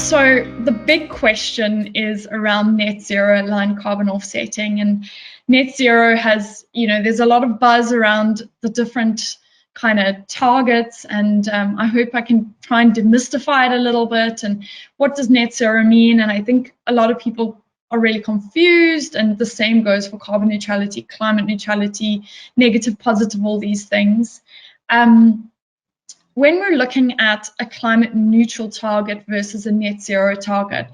So the big question is around net zero aligned carbon offsetting, and net zero has, there's a lot of buzz around the different kind of targets, and I hope I can try and demystify it a little bit. And what does net zero mean? And I think a lot of people are really confused, and the same goes for carbon neutrality, climate neutrality, negative, positive, all these things. When we're looking at a climate neutral target versus a net zero target,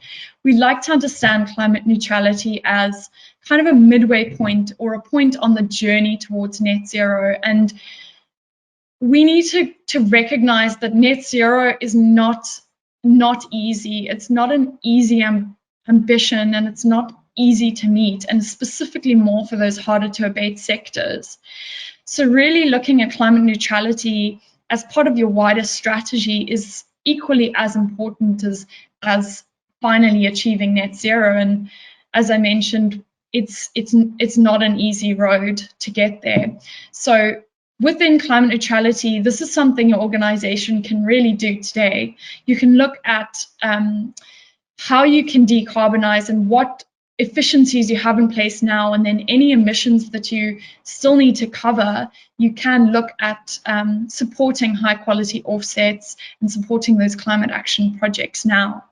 we like to understand climate neutrality as kind of a midway point or a point on the journey towards net zero. And we need to recognize that net zero is not easy. It's not an easy ambition, and it's not easy to meet, and specifically more for those harder to abate sectors. So really looking at climate neutrality as part of your wider strategy is equally as important as finally achieving net zero. And as I mentioned, it's not an easy road to get there. So within climate neutrality, this is something your organization can really do today. You can look at how you can decarbonize and what efficiencies you have in place now, and then any emissions that you still need to cover. You can look at supporting high quality offsets and supporting those climate action projects now.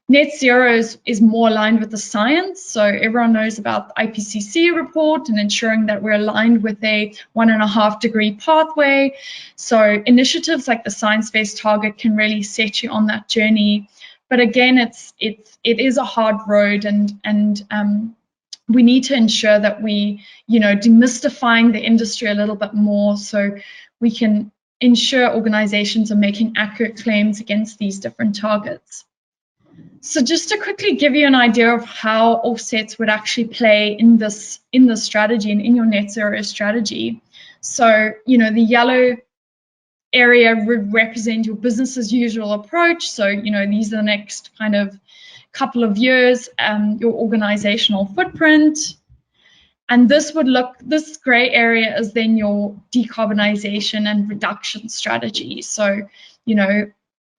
Net zero is more aligned with the science, so everyone knows about the IPCC report and ensuring that we're aligned with a 1.5 degree pathway. So initiatives like the science-based target can really set you on that journey. But again, it is a hard road, and we need to ensure that we, demystifying the industry a little bit more so we can ensure organizations are making accurate claims against these different targets. So just to quickly give you an idea of how offsets would actually play in this strategy and in your net zero strategy. So, the yellow area would represent your business as usual approach. So, these are the next kind of couple of years, your organizational footprint. And this gray area is then your decarbonization and reduction strategy. So,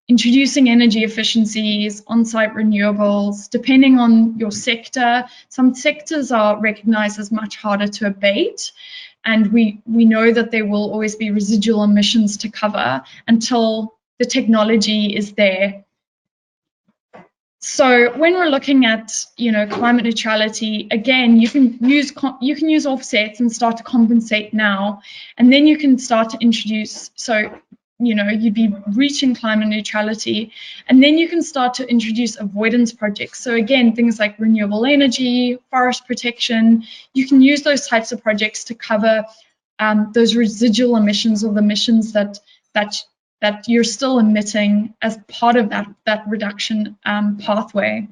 introducing energy efficiencies, on-site renewables, depending on your sector. Some sectors are recognized as much harder to abate, and we know that there will always be residual emissions to cover until the technology is there. So when we're looking at climate neutrality, again, you can use offsets and start to compensate now, and then you can start to introduce. So you'd be reaching climate neutrality, and then you can start to introduce avoidance projects. So again, things like renewable energy, forest protection, you can use those types of projects to cover those residual emissions, or the emissions that you're still emitting as part of that reduction pathway.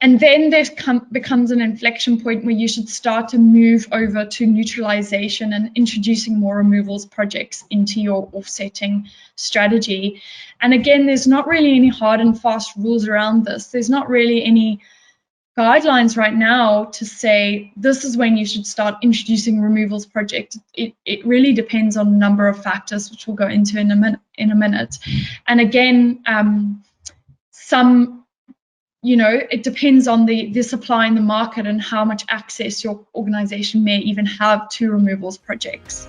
And then there becomes an inflection point where you should start to move over to neutralization and introducing more removals projects into your offsetting strategy. And again, there's not really any hard and fast rules around this. There's not really any guidelines right now to say this is when you should start introducing removals project. It really depends on a number of factors, which we'll go into in a minute. And again, it depends on the supply in the market and how much access your organization may even have to removals projects.